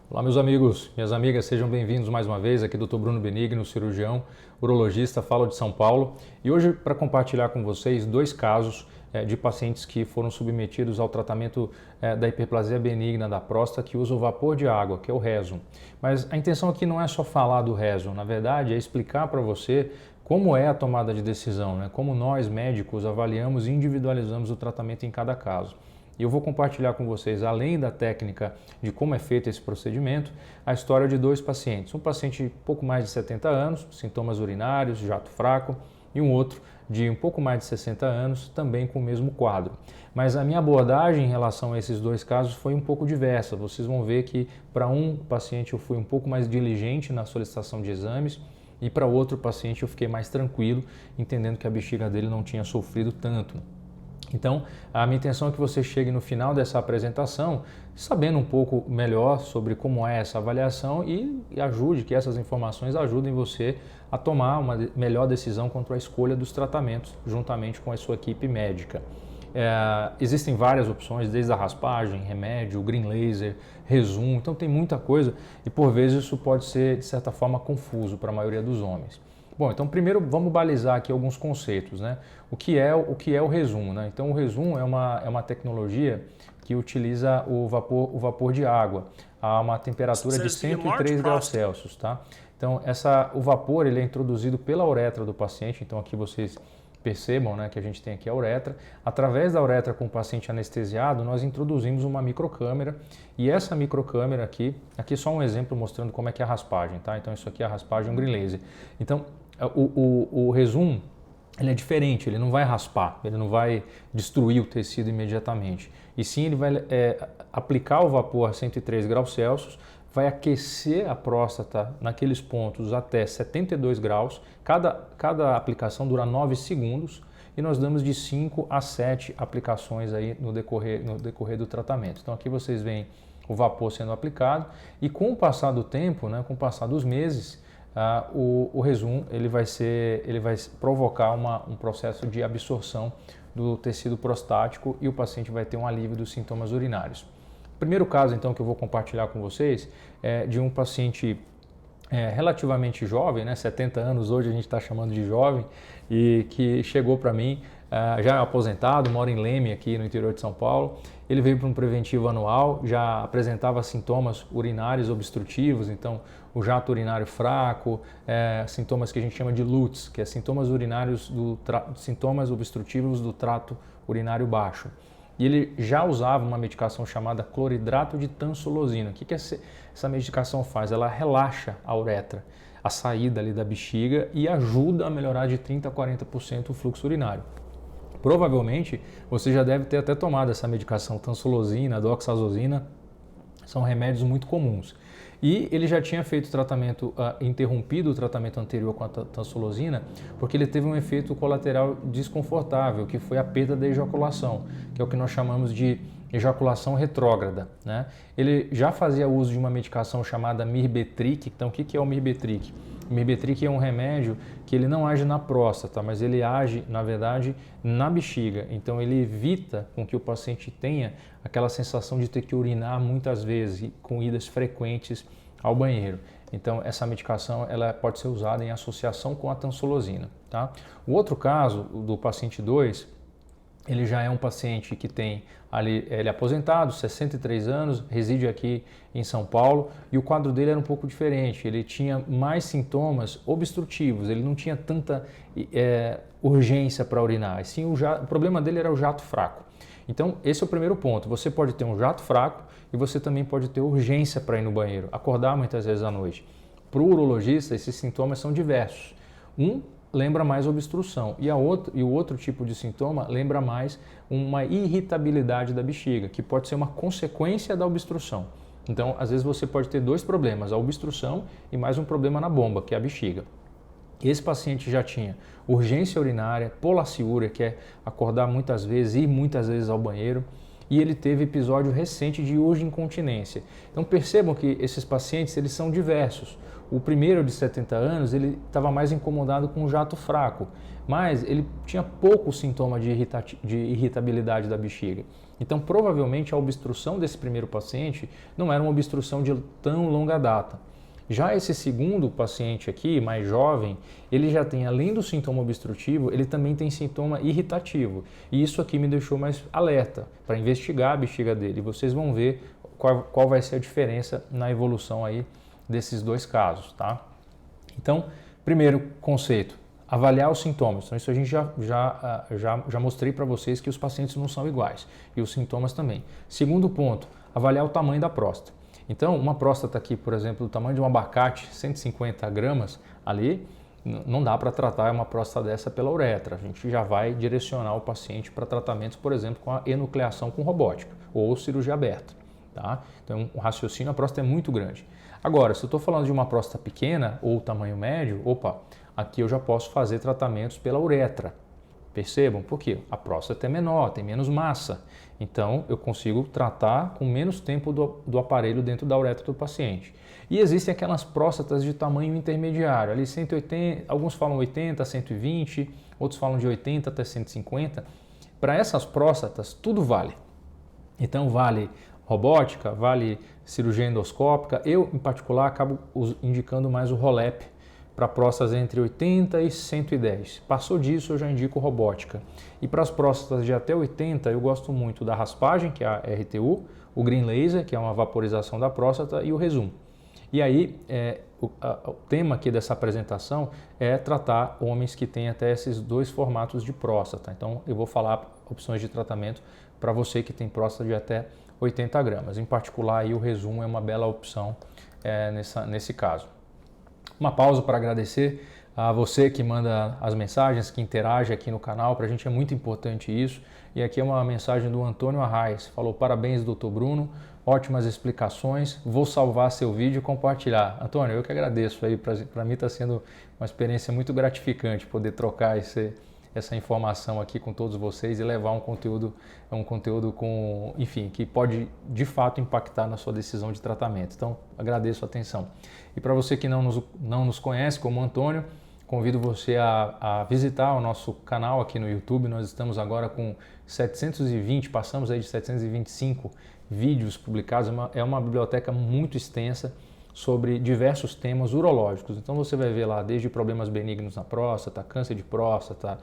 Olá, meus amigos, minhas amigas, sejam bem-vindos mais uma vez. Aqui Dr. Bruno Benigno, cirurgião, urologista, falo de São Paulo. E hoje para compartilhar com vocês dois casos de pacientes que foram submetidos ao tratamento da hiperplasia benigna da próstata que usa o vapor de água, que é o Rezum. Mas a intenção aqui não é só falar do Rezum, na verdade é explicar para você como é a tomada de decisão, né? Como nós médicos avaliamos e individualizamos o tratamento em cada caso. E eu vou compartilhar com vocês, além da técnica de como é feito esse procedimento, a história de dois pacientes. Um paciente pouco mais de 70 anos, sintomas urinários, jato fraco, e um outro de um pouco mais de 60 anos, também com o mesmo quadro. Mas a minha abordagem em relação a esses dois casos foi um pouco diversa. Vocês vão ver que para um paciente eu fui um pouco mais diligente na solicitação de exames, e para outro paciente eu fiquei mais tranquilo, entendendo que a bexiga dele não tinha sofrido tanto. Então, a minha intenção é que você chegue no final dessa apresentação sabendo um pouco melhor sobre como é essa avaliação e ajude, que essas informações ajudem você a tomar uma melhor decisão quanto à escolha dos tratamentos, juntamente com a sua equipe médica. Existem várias opções, desde a raspagem, remédio, green laser, Rezum, então tem muita coisa e por vezes isso pode ser, de certa forma, confuso para a maioria dos homens. Bom, então primeiro vamos balizar aqui alguns conceitos, né? O que é o Rezum, né? Então o Rezum é uma tecnologia que utiliza o vapor de água a uma temperatura de 103 graus Celsius, tá? Então o vapor ele é introduzido pela uretra do paciente, então aqui vocês percebam, né, que a gente tem aqui a uretra. Através da uretra com o paciente anestesiado, nós introduzimos uma microcâmera e essa microcâmera aqui é só um exemplo mostrando como é que é a raspagem, tá? Então isso aqui é a raspagem, um green laser. Então o Rezum ele é diferente, ele não vai raspar, ele não vai destruir o tecido imediatamente. E sim, ele vai aplicar o vapor a 103 graus Celsius, vai aquecer a próstata naqueles pontos até 72 graus. Cada aplicação dura 9 segundos e nós damos de 5 a 7 aplicações aí no decorrer do tratamento. Então aqui vocês veem o vapor sendo aplicado e com o passar do tempo, né, com o passar dos meses, o Rezum ele vai provocar um processo de absorção do tecido prostático e o paciente vai ter um alívio dos sintomas urinários. O primeiro caso então que eu vou compartilhar com vocês é de um paciente relativamente jovem, né, 70 anos, hoje a gente está chamando de jovem, e que chegou para mim, já é aposentado, mora em Leme, aqui no interior de São Paulo. Ele veio para um preventivo anual, já apresentava sintomas urinários obstrutivos, então o jato urinário fraco, sintomas que a gente chama de LUTS, que é sintomas urinários sintomas obstrutivos do trato urinário baixo. E ele já usava uma medicação chamada cloridrato de tansulosina. O que essa medicação faz? Ela relaxa a uretra, a saída ali da bexiga e ajuda a melhorar de 30% a 40% o fluxo urinário. Provavelmente você já deve ter até tomado essa medicação tansulosina, doxazosina, são remédios muito comuns. E ele já tinha feito tratamento, interrompido o tratamento anterior com a tansulosina, porque ele teve um efeito colateral desconfortável, que foi a perda da ejaculação, que é o que nós chamamos de ejaculação retrógrada, né? Ele já fazia uso de uma medicação chamada Mirbetriq. Então o que é o Mirbetriq? O Mirbetriq é um remédio que ele não age na próstata, mas ele age, na verdade, na bexiga. Então ele evita com que o paciente tenha aquela sensação de ter que urinar muitas vezes, com idas frequentes ao banheiro. Então essa medicação ela pode ser usada em associação com a tansulosina, tá? O outro caso, do paciente 2, ele já é um paciente que tem ali, ele é aposentado, 63 anos, reside aqui em São Paulo e o quadro dele era um pouco diferente. Ele tinha mais sintomas obstrutivos, ele não tinha tanta urgência para urinar. Sim, o problema dele era o jato fraco. Então, esse é o primeiro ponto. Você pode ter um jato fraco e você também pode ter urgência para ir no banheiro, acordar muitas vezes à noite. Para o urologista, esses sintomas são diversos. Lembra mais obstrução e o outro tipo de sintoma lembra mais uma irritabilidade da bexiga, que pode ser uma consequência da obstrução. Então, às vezes você pode ter dois problemas, a obstrução e mais um problema na bomba, que é a bexiga. Esse paciente já tinha urgência urinária, polaciúria, que é acordar muitas vezes, ir muitas vezes ao banheiro, e ele teve episódio recente de urge incontinência. Então percebam que esses pacientes eles são diversos. O primeiro de 70 anos, ele estava mais incomodado com o jato fraco, mas ele tinha pouco sintoma de irritabilidade da bexiga. Então, provavelmente, a obstrução desse primeiro paciente não era uma obstrução de tão longa data. Já esse segundo paciente aqui, mais jovem, ele já tem, além do sintoma obstrutivo, ele também tem sintoma irritativo. E isso aqui me deixou mais alerta para investigar a bexiga dele. E vocês vão ver qual vai ser a diferença na evolução aí desses dois casos, tá? Então, primeiro conceito, avaliar os sintomas. Então, isso a gente já mostrei para vocês que os pacientes não são iguais e os sintomas também. Segundo ponto, avaliar o tamanho da próstata. Então, uma próstata aqui, por exemplo, do tamanho de um abacate, 150 gramas ali, não dá para tratar uma próstata dessa pela uretra. A gente já vai direcionar o paciente para tratamentos, por exemplo, com a enucleação com robótica ou cirurgia aberta. Tá? Então, o raciocínio, a próstata é muito grande. Agora, se eu estou falando de uma próstata pequena ou tamanho médio, aqui eu já posso fazer tratamentos pela uretra. Percebam? Por quê? A próstata é menor, tem menos massa. Então, eu consigo tratar com menos tempo do aparelho dentro da uretra do paciente. E existem aquelas próstatas de tamanho intermediário, ali 180, alguns falam 80 a 120, outros falam de 80 até 150. Para essas próstatas, tudo vale. Então, vale robótica, vale cirurgia endoscópica. Eu, em particular, acabo indicando mais o ROLEP para próstatas entre 80 e 110. Passou disso, eu já indico robótica. E para as próstatas de até 80, eu gosto muito da raspagem, que é a RTU, o Green Laser, que é uma vaporização da próstata, e o Rezum. E aí, o tema aqui dessa apresentação é tratar homens que têm até esses dois formatos de próstata. Então, eu vou falar opções de tratamento para você que tem próstata de até 80 gramas. Em particular, aí, o Rezum é uma bela opção nesse caso. Uma pausa para agradecer a você que manda as mensagens, que interage aqui no canal. Para a gente é muito importante isso. E aqui é uma mensagem do Antônio Arraes. Falou: parabéns, Dr. Bruno, ótimas explicações. Vou salvar seu vídeo e compartilhar. Antônio, eu que agradeço aí. Para mim está sendo uma experiência muito gratificante poder trocar essa informação aqui com todos vocês e levar um conteúdo com, enfim, que pode de fato impactar na sua decisão de tratamento. Então, agradeço a atenção. E para você que não nos conhece como Antônio, convido você a visitar o nosso canal aqui no YouTube. Nós estamos agora com 720, passamos aí de 725 vídeos publicados. É uma biblioteca muito extensa sobre diversos temas urológicos. Então você vai ver lá desde problemas benignos na próstata, câncer de próstata,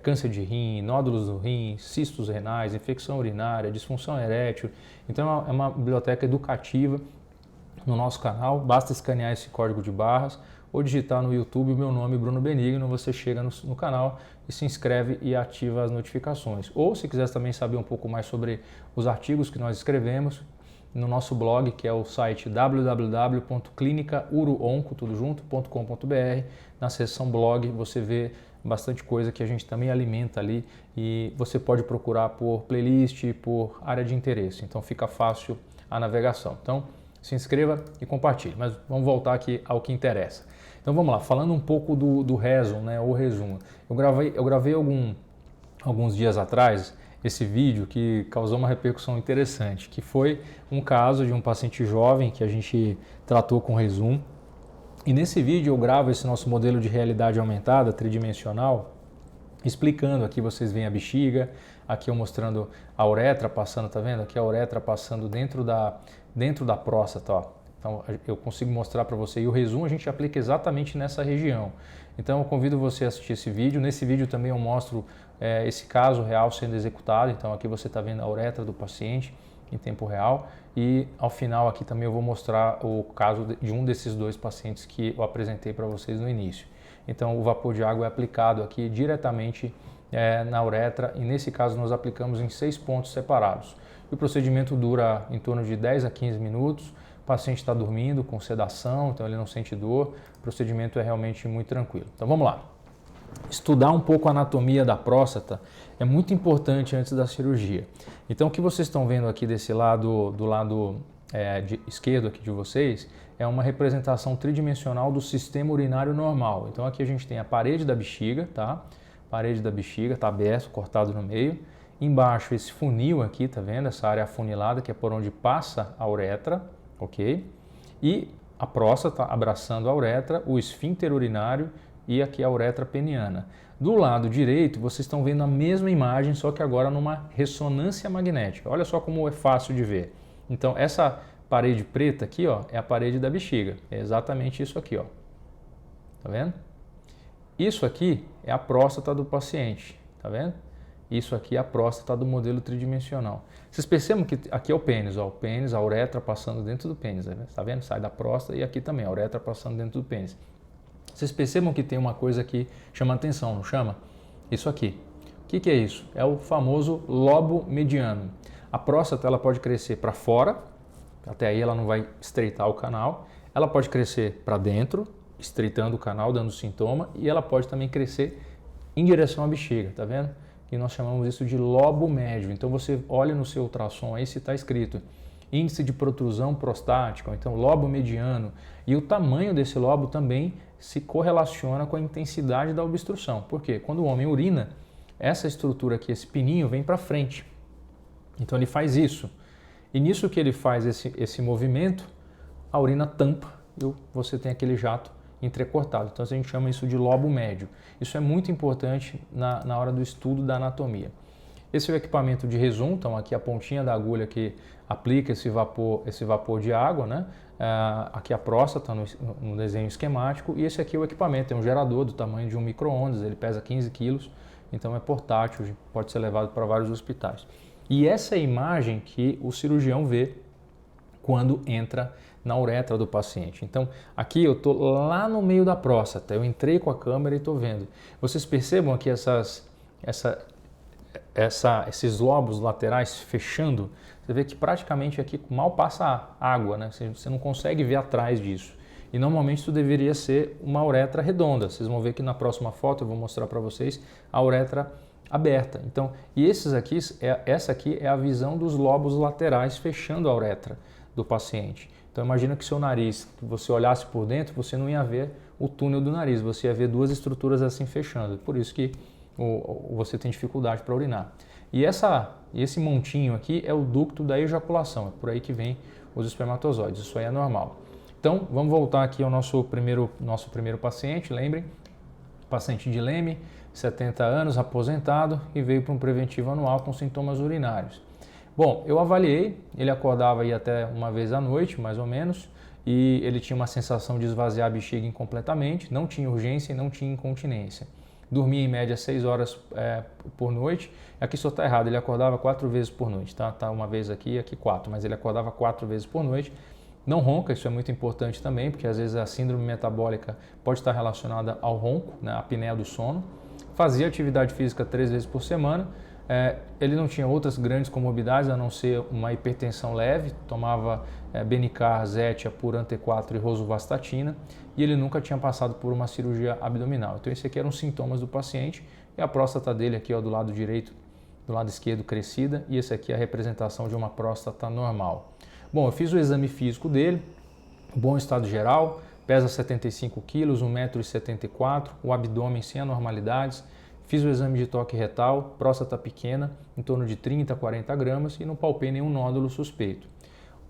câncer de rim, nódulos do rim, cistos renais, infecção urinária, disfunção erétil. Então é uma biblioteca educativa no nosso canal. Basta escanear esse código de barras ou digitar no YouTube o meu nome, Bruno Benigno. Você chega no canal e se inscreve e ativa as notificações. Ou se quiser também saber um pouco mais sobre os artigos que nós escrevemos, no nosso blog, que é o site www.clinicauroonco.com.br. Na seção blog você vê bastante coisa que a gente também alimenta ali e você pode procurar por playlist, por área de interesse. Então fica fácil a navegação. Então se inscreva e compartilhe. Mas vamos voltar aqui ao que interessa. Então vamos lá, falando um pouco do Rezum, né, ou Rezum. Eu gravei alguns dias atrás esse vídeo que causou uma repercussão interessante, que foi um caso de um paciente jovem que a gente tratou com Rezum. E nesse vídeo eu gravo esse nosso modelo de realidade aumentada, tridimensional, explicando. Aqui vocês veem a bexiga, aqui eu mostrando a uretra passando, tá vendo? Aqui a uretra passando dentro da próstata, ó. Então eu consigo mostrar para você. E o Rezum a gente aplica exatamente nessa região. Então eu convido você a assistir esse vídeo. Nesse vídeo também eu mostro esse caso real sendo executado. Então aqui você está vendo a uretra do paciente em tempo real. E ao final aqui também eu vou mostrar o caso de um desses dois pacientes que eu apresentei para vocês no início. Então o vapor de água é aplicado aqui diretamente na uretra. E nesse caso nós aplicamos em 6 pontos separados. E o procedimento dura em torno de 10 a 15 minutos. O paciente está dormindo com sedação, então ele não sente dor. O procedimento é realmente muito tranquilo. Então vamos lá. Estudar um pouco a anatomia da próstata é muito importante antes da cirurgia. Então o que vocês estão vendo aqui desse lado, do lado esquerdo aqui de vocês, é uma representação tridimensional do sistema urinário normal. Então aqui a gente tem a parede da bexiga, tá? Parede da bexiga está aberto, cortado no meio. Embaixo esse funil aqui, tá vendo? Essa área afunilada que é por onde passa a uretra. Ok? E a próstata abraçando a uretra, o esfíncter urinário e aqui a uretra peniana. Do lado direito, vocês estão vendo a mesma imagem, só que agora numa ressonância magnética. Olha só como é fácil de ver. Então, essa parede preta aqui, ó, é a parede da bexiga. É exatamente isso aqui, ó. Tá vendo? Isso aqui é a próstata do paciente, tá vendo? Isso aqui é a próstata do modelo tridimensional. Vocês percebem que aqui é o pênis, ó, o pênis, a uretra passando dentro do pênis, tá vendo? Sai da próstata e aqui também, a uretra passando dentro do pênis. Vocês percebam que tem uma coisa que chama atenção, não chama? Isso aqui. O que é isso? É o famoso lobo mediano. A próstata ela pode crescer para fora, até aí ela não vai estreitar o canal. Ela pode crescer para dentro, estreitando o canal, dando sintoma, e ela pode também crescer em direção à bexiga, tá vendo? E nós chamamos isso de lobo médio. Então você olha no seu ultrassom aí se está escrito índice de protrusão prostática, ou então lobo mediano, e o tamanho desse lobo também se correlaciona com a intensidade da obstrução. Por quê? Quando o homem urina, essa estrutura aqui, esse pininho, vem para frente. Então ele faz isso. E nisso que ele faz esse movimento, a urina tampa e você tem aquele jato entrecortado. Então a gente chama isso de lobo médio. Isso é muito importante na hora do estudo da anatomia. Esse é o equipamento de Rezum, então aqui a pontinha da agulha que aplica esse vapor de água, né? Aqui a próstata no desenho esquemático, e esse aqui é o equipamento, é um gerador do tamanho de um micro-ondas, ele pesa 15 quilos, então é portátil, pode ser levado para vários hospitais. E essa é a imagem que o cirurgião vê quando entra na uretra do paciente. Então aqui eu estou lá no meio da próstata, eu entrei com a câmera e estou vendo. Vocês percebam aqui esses lobos laterais fechando, você vê que praticamente aqui mal passa água, né? Você não consegue ver atrás disso. E normalmente isso deveria ser uma uretra redonda. Vocês vão ver que na próxima foto eu vou mostrar para vocês a uretra aberta. Então, e essa aqui é a visão dos lobos laterais fechando a uretra do paciente. Então imagina que seu nariz, que você olhasse por dentro, você não ia ver o túnel do nariz, você ia ver duas estruturas assim fechando. Por isso que você tem dificuldade para urinar. E esse montinho aqui é o ducto da ejaculação, é por aí que vem os espermatozoides, isso aí é normal. Então, vamos voltar aqui ao nosso primeiro paciente, lembrem, paciente de Leme, 70 anos, aposentado e veio para um preventivo anual com sintomas urinários. Bom, eu avaliei, ele acordava aí até uma vez à noite, mais ou menos, e ele tinha uma sensação de esvaziar a bexiga incompletamente, não tinha urgência e não tinha incontinência. Dormia em média 6 horas por noite. Aqui só está errado, ele acordava 4 vezes por noite, tá? Tá uma vez aqui 4, mas ele acordava 4 vezes por noite. Não ronca, isso é muito importante também, porque às vezes a síndrome metabólica pode estar relacionada ao ronco, né? A apneia do sono. Fazia atividade física 3 vezes por semana. Ele não tinha outras grandes comorbidades, a não ser uma hipertensão leve, tomava Benicar, Zetia, Purante 4 e rosuvastatina, e ele nunca tinha passado por uma cirurgia abdominal. Então esse aqui eram os sintomas do paciente, e a próstata dele aqui, ó, do lado direito, do lado esquerdo crescida, e esse aqui é a representação de uma próstata normal. Bom, eu fiz o exame físico dele, bom estado geral, pesa 75 quilos, 1,74 m, o abdômen sem anormalidades. Fiz o exame de toque retal, próstata pequena, em torno de 30 a 40 gramas, e não palpei nenhum nódulo suspeito.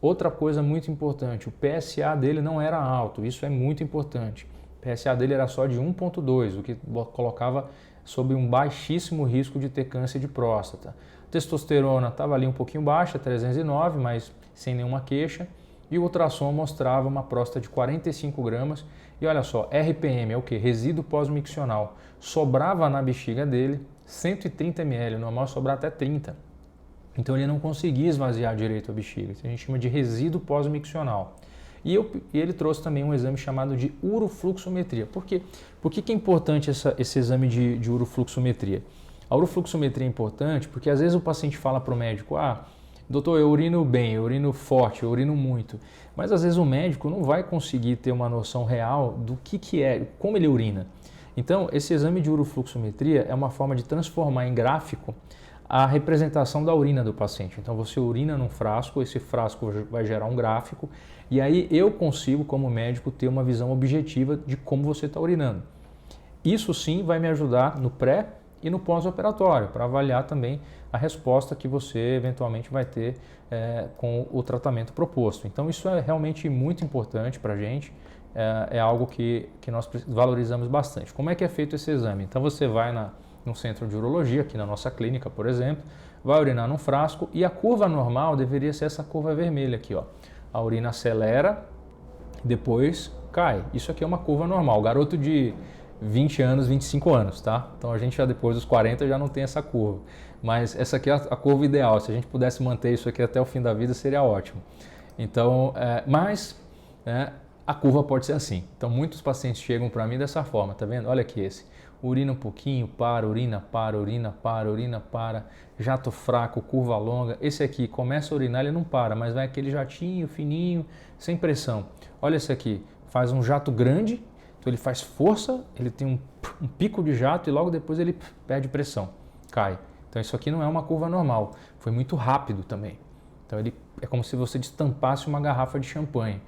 Outra coisa muito importante, o PSA dele não era alto, isso é muito importante. O PSA dele era só de 1,2, o que colocava sob um baixíssimo risco de ter câncer de próstata. A testosterona estava ali um pouquinho baixa, 309, mas sem nenhuma queixa. E o ultrassom mostrava uma próstata de 45 gramas. E olha só, RPM é o que? Resíduo pós-miccional. Sobrava na bexiga dele 130 ml, normal sobrar até 30. Então ele não conseguia esvaziar direito a bexiga. Isso a gente chama de resíduo pós-miccional. E ele trouxe também um exame chamado de urofluxometria. Por quê? Por que é importante esse exame de urofluxometria? A urofluxometria é importante porque às vezes o paciente fala para o médico, doutor, eu urino bem, eu urino forte, eu urino muito. Mas às vezes o médico não vai conseguir ter uma noção real do que é, como ele urina. Então, esse exame de urofluxometria é uma forma de transformar em gráfico a representação da urina do paciente. Então, você urina num frasco, esse frasco vai gerar um gráfico, e aí eu consigo, como médico, ter uma visão objetiva de como você está urinando. Isso sim vai me ajudar no pré e no pós-operatório, para avaliar também a resposta que você eventualmente vai ter com o tratamento proposto. Então isso é realmente muito importante para a gente, é algo que nós valorizamos bastante. Como é que é feito esse exame? Então você vai no centro de urologia, aqui na nossa clínica, por exemplo, vai urinar num frasco e a curva normal deveria ser essa curva vermelha aqui, ó. A urina acelera, depois cai. Isso aqui é uma curva normal. Garoto de 20 anos, 25 anos, tá? Então a gente já depois dos 40 já não tem essa curva. Mas essa aqui é a curva ideal. Se a gente pudesse manter isso aqui até o fim da vida, seria ótimo. Então, a curva pode ser assim. Então muitos pacientes chegam para mim dessa forma, tá vendo? Olha aqui esse. Urina um pouquinho, para, urina, para, urina, para, urina, para, jato fraco, curva longa. Esse aqui começa a urinar, ele não para, mas vai aquele jatinho fininho, sem pressão. Olha esse aqui, faz um jato grande, então ele faz força, ele tem um pico de jato e logo depois ele perde pressão, cai. Então isso aqui não é uma curva normal, foi muito rápido também. Então ele é como se você destampasse uma garrafa de champanhe.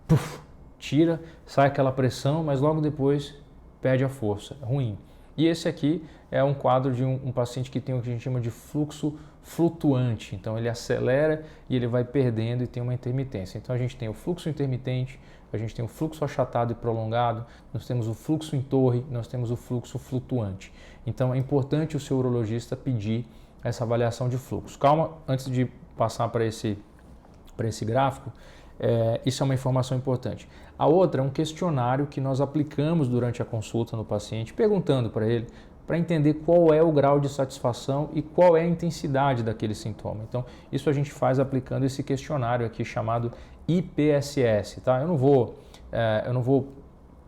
Puf, tira, sai aquela pressão, mas logo depois perde a força, é ruim. E esse aqui é um quadro de um paciente que tem o que a gente chama de fluxo flutuante. Então ele acelera e ele vai perdendo e tem uma intermitência. Então a gente tem o fluxo intermitente, a gente tem o fluxo achatado e prolongado, nós temos o fluxo em torre, nós temos o fluxo flutuante. Então é importante o seu urologista pedir essa avaliação de fluxo. Calma, antes de passar para esse gráfico, isso é uma informação importante. A outra é um questionário que nós aplicamos durante a consulta no paciente, perguntando para ele, para entender qual é o grau de satisfação e qual é a intensidade daquele sintoma. Então, isso a gente faz aplicando esse questionário aqui chamado IPSS, tá? Eu não vou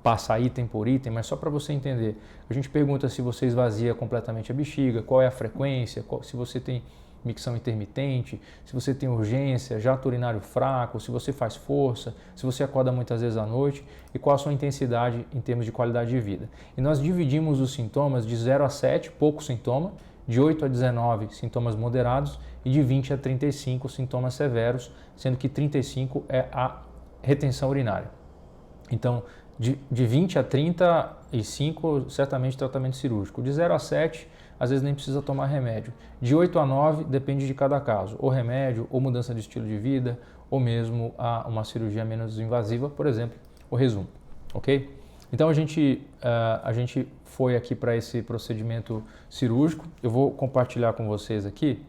passar item por item, mas só para você entender. A gente pergunta se você esvazia completamente a bexiga, qual é a frequência, se você tem micção intermitente, se você tem urgência, jato urinário fraco, se você faz força, se você acorda muitas vezes à noite e qual a sua intensidade em termos de qualidade de vida. E nós dividimos os sintomas de 0 a 7, pouco sintoma, de 8 a 19, sintomas moderados e de 20 a 35, sintomas severos, sendo que 35 é a retenção urinária. Então, de 20 a 35, certamente tratamento cirúrgico. De 0 a 7, às vezes nem precisa tomar remédio. De 8 a 9, depende de cada caso. Ou remédio, ou mudança de estilo de vida, ou mesmo uma cirurgia menos invasiva, por exemplo, o resumo. Ok? Então a gente foi aqui para esse procedimento cirúrgico. Eu vou compartilhar com vocês aqui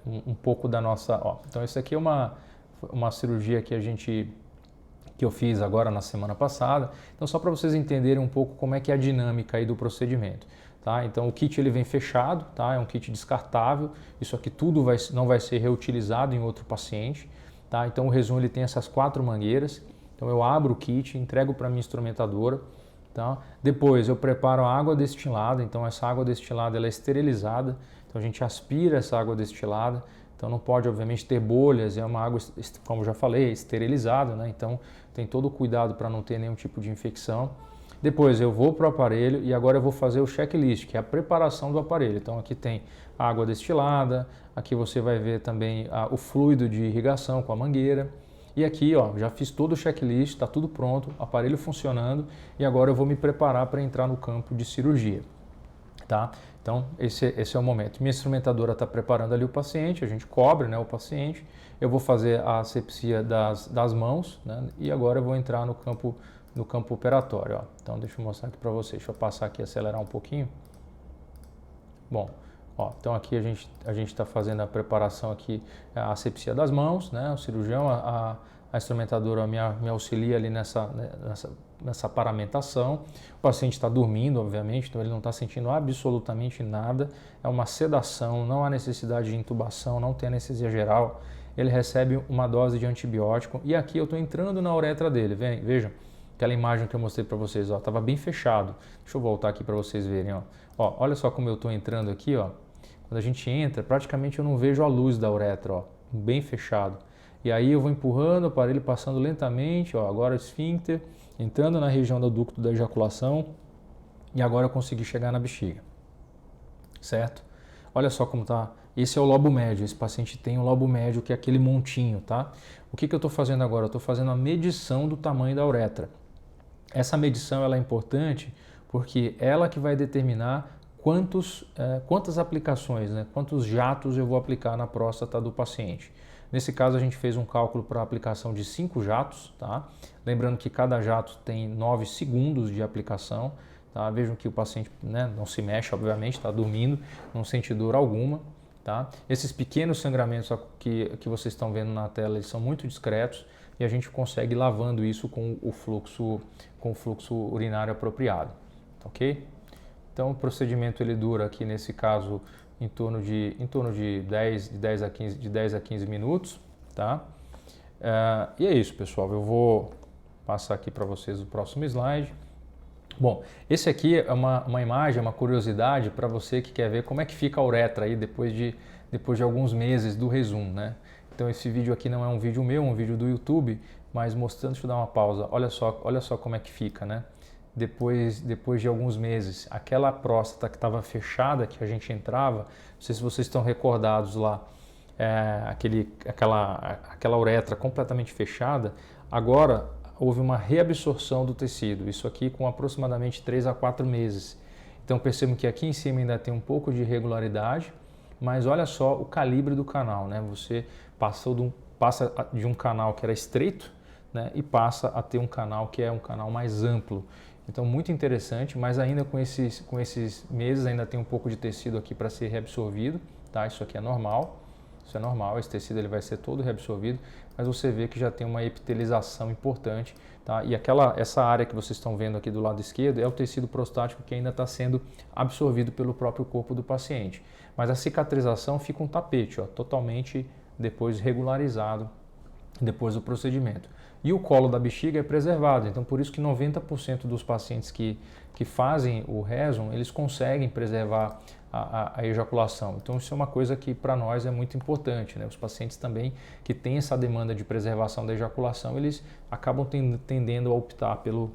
um pouco da nossa... Então isso aqui é uma cirurgia que eu fiz agora na semana passada. Então só para vocês entenderem um pouco como é que é a dinâmica aí do procedimento. Tá? Então o kit ele vem fechado, tá? É um kit descartável, isso aqui tudo não vai ser reutilizado em outro paciente. Tá? Então o resumo ele tem essas 4 mangueiras, então eu abro o kit, entrego para a minha instrumentadora. Tá? Depois eu preparo a água destilada, então essa água destilada ela é esterilizada, então a gente aspira essa água destilada. Então não pode, obviamente, ter bolhas, é uma água, como já falei, esterilizada, né? Então tem todo o cuidado para não ter nenhum tipo de infecção. Depois eu vou para o aparelho e agora eu vou fazer o checklist, que é a preparação do aparelho. Então aqui tem a água destilada, aqui você vai ver também o fluido de irrigação com a mangueira. E aqui, já fiz todo o checklist, está tudo pronto, aparelho funcionando e agora eu vou me preparar para entrar no campo de cirurgia. Tá? Então, esse é o momento. Minha instrumentadora está preparando ali o paciente, a gente cobre, né, o paciente. Eu vou fazer a asepsia das mãos, né, e agora eu vou entrar no campo operatório. Então, deixa eu mostrar aqui para vocês. Deixa eu passar aqui e acelerar um pouquinho. Bom, então aqui a gente está fazendo a preparação aqui, a asepsia das mãos, né, o cirurgião, a instrumentadora me auxilia ali nessa paramentação. O paciente está dormindo, obviamente, então ele não está sentindo absolutamente nada. É uma sedação, não há necessidade de intubação, não tem anestesia geral. Ele recebe uma dose de antibiótico e aqui eu estou entrando na uretra dele. Vejam, aquela imagem que eu mostrei para vocês, estava bem fechado. Deixa eu voltar aqui para vocês verem. Olha só como eu estou entrando aqui. Quando a gente entra, praticamente eu não vejo a luz da uretra, bem fechado. E aí eu vou empurrando o aparelho, passando lentamente, agora o esfíncter, entrando na região do ducto da ejaculação e agora eu consegui chegar na bexiga, certo? Olha só como tá, esse é o lobo médio, esse paciente tem um lobo médio que é aquele montinho, tá? O que eu estou fazendo agora? Eu estou fazendo a medição do tamanho da uretra. Essa medição ela é importante porque ela que vai determinar quantas aplicações, né, quantos jatos eu vou aplicar na próstata do paciente. Nesse caso, a gente fez um cálculo para a aplicação de 5 jatos, tá? Lembrando que cada jato tem 9 segundos de aplicação, tá? Vejam que o paciente, né, não se mexe, obviamente, está dormindo, não sente dor alguma, tá? Esses pequenos sangramentos que vocês estão vendo na tela, eles são muito discretos e a gente consegue ir lavando isso com o fluxo urinário apropriado, ok? Então o procedimento ele dura aqui nesse caso em torno de 10 a 15 minutos, tá? E é isso, pessoal. Eu vou passar aqui para vocês o próximo slide. Bom, esse aqui é uma imagem, uma curiosidade para você que quer ver como é que fica a uretra aí depois de alguns meses do resumo, né? Então esse vídeo aqui não é um vídeo meu, é um vídeo do YouTube, mas mostrando, deixa eu dar uma pausa, olha só como é que fica, né? Depois de alguns meses, aquela próstata que estava fechada, que a gente entrava, não sei se vocês estão recordados lá, aquela uretra completamente fechada, agora houve uma reabsorção do tecido, isso aqui com aproximadamente 3 a 4 meses. Então percebam que aqui em cima ainda tem um pouco de irregularidade, mas olha só o calibre do canal, né? Você passa de um canal que era estreito, né, e passa a ter um canal que é um canal mais amplo. Então muito interessante, mas ainda com esses meses ainda tem um pouco de tecido aqui para ser reabsorvido, tá? Isso aqui é normal, esse tecido ele vai ser todo reabsorvido, mas você vê que já tem uma epitelização importante, tá? E essa área que vocês estão vendo aqui do lado esquerdo é o tecido prostático que ainda está sendo absorvido pelo próprio corpo do paciente. Mas a cicatrização fica um tapete, ó, totalmente depois regularizado depois do procedimento. E o colo da bexiga é preservado, então por isso que 90% dos pacientes que fazem o Rezum, eles conseguem preservar a ejaculação. Então isso é uma coisa que para nós é muito importante, né? Os pacientes também que têm essa demanda de preservação da ejaculação, eles acabam tendendo a optar pelo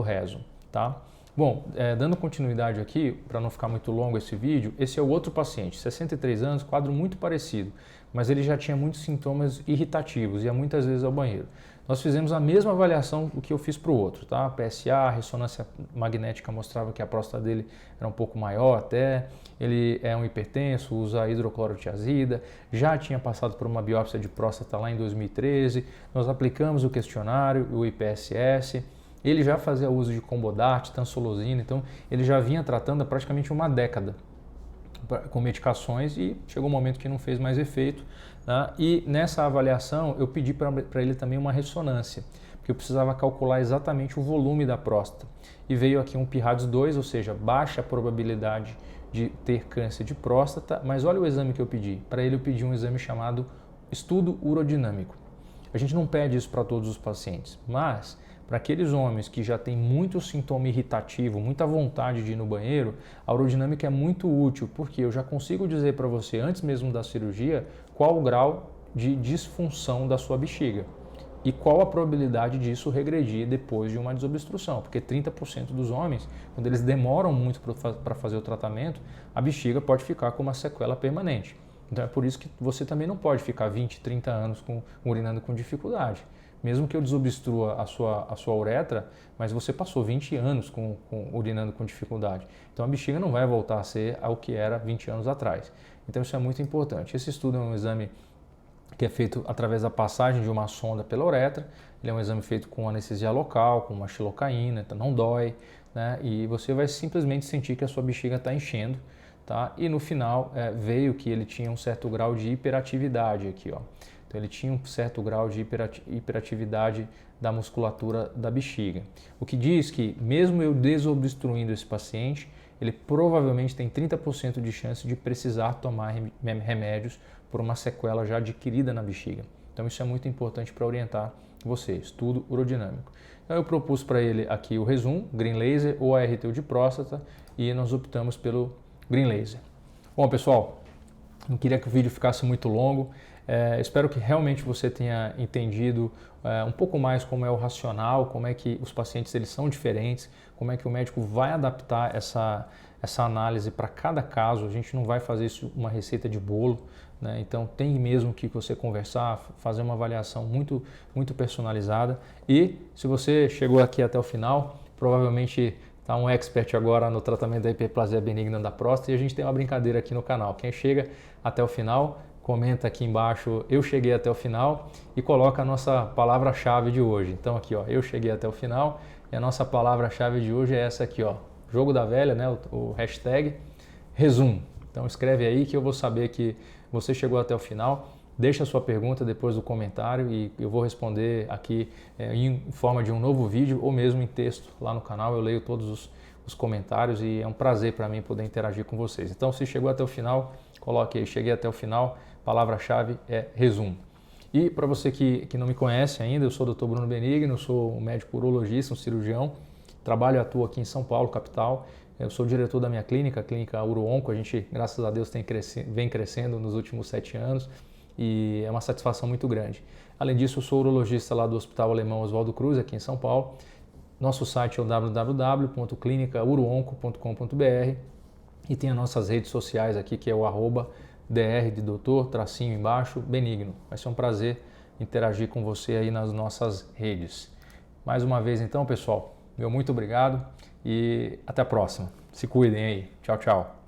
Rezum, tá? Bom, dando continuidade aqui, para não ficar muito longo esse vídeo, esse é o outro paciente, 63 anos, quadro muito parecido, mas ele já tinha muitos sintomas irritativos, ia muitas vezes ao banheiro. Nós fizemos a mesma avaliação do que eu fiz para o outro, tá? PSA, a ressonância magnética mostrava que a próstata dele era um pouco maior até, ele é um hipertenso, usa hidroclorotiazida, já tinha passado por uma biópsia de próstata lá em 2013, nós aplicamos o questionário, o IPSS, ele já fazia uso de Combodart, Tansolosina, então ele já vinha tratando há praticamente uma década com medicações e chegou um momento que não fez mais efeito, né? E nessa avaliação eu pedi para ele também uma ressonância, porque eu precisava calcular exatamente o volume da próstata. E veio aqui um PIRADS 2, ou seja, baixa probabilidade de ter câncer de próstata, mas olha o exame que eu pedi. Para ele eu pedi um exame chamado estudo urodinâmico. A gente não pede isso para todos os pacientes, mas para aqueles homens que já têm muito sintoma irritativo, muita vontade de ir no banheiro, a urodinâmica é muito útil, porque eu já consigo dizer para você, antes mesmo da cirurgia, qual o grau de disfunção da sua bexiga e qual a probabilidade disso regredir depois de uma desobstrução, porque 30% dos homens, quando eles demoram muito para fazer o tratamento, a bexiga pode ficar com uma sequela permanente. Então é por isso que você também não pode ficar 20, 30 anos urinando com dificuldade. Mesmo que eu desobstrua a sua uretra, mas você passou 20 anos urinando com dificuldade. Então a bexiga não vai voltar a ser ao que era 20 anos atrás. Então isso é muito importante. Esse estudo é um exame que é feito através da passagem de uma sonda pela uretra. Ele é um exame feito com anestesia local, com uma xilocaína, então não dói, né? E você vai simplesmente sentir que a sua bexiga está enchendo, tá? E no final veio que ele tinha um certo grau de hiperatividade aqui, ó. Então ele tinha um certo grau de hiperatividade da musculatura da bexiga. O que diz que mesmo eu desobstruindo esse paciente, ele provavelmente tem 30% de chance de precisar tomar remédios por uma sequela já adquirida na bexiga. Então isso é muito importante para orientar você, estudo urodinâmico. Então eu propus para ele aqui o Rezum, Green Laser ou a RTU de próstata e nós optamos pelo Green Laser. Bom pessoal, não queria que o vídeo ficasse muito longo. Espero que realmente você tenha entendido um pouco mais como é o racional, como é que os pacientes eles são diferentes, como é que o médico vai adaptar essa análise para cada caso. A gente não vai fazer isso uma receita de bolo, né? Então tem mesmo que você conversar, fazer uma avaliação muito, muito personalizada. E se você chegou aqui até o final, provavelmente tá um expert agora no tratamento da hiperplasia benigna da próstata e a gente tem uma brincadeira aqui no canal. Quem chega até o final, comenta aqui embaixo, eu cheguei até o final e coloca a nossa palavra-chave de hoje. Então aqui, ó, eu cheguei até o final e a nossa palavra-chave de hoje é essa aqui, ó, jogo da velha, né, o hashtag resumo. Então escreve aí que eu vou saber que você chegou até o final. Deixa a sua pergunta depois do comentário e eu vou responder aqui em forma de um novo vídeo ou mesmo em texto lá no canal. Eu leio todos os comentários e é um prazer para mim poder interagir com vocês. Então, se chegou até o final, coloque aí, cheguei até o final, palavra-chave é resumo. E para você que não me conhece ainda, eu sou o Dr. Bruno Benigno, sou um médico urologista, um cirurgião, trabalho e atuo aqui em São Paulo, capital. Eu sou diretor da minha clínica, a clínica UroOnco. A gente, graças a Deus, vem crescendo nos últimos 7 anos. E é uma satisfação muito grande. Além disso, eu sou urologista lá do Hospital Alemão Oswaldo Cruz, aqui em São Paulo. Nosso site é o www.clinicauro-onco.com.br e tem as nossas redes sociais aqui, que é o @dr de doutor, tracinho embaixo, benigno. Vai ser um prazer interagir com você aí nas nossas redes. Mais uma vez então, pessoal, meu muito obrigado e até a próxima. Se cuidem aí. Tchau, tchau.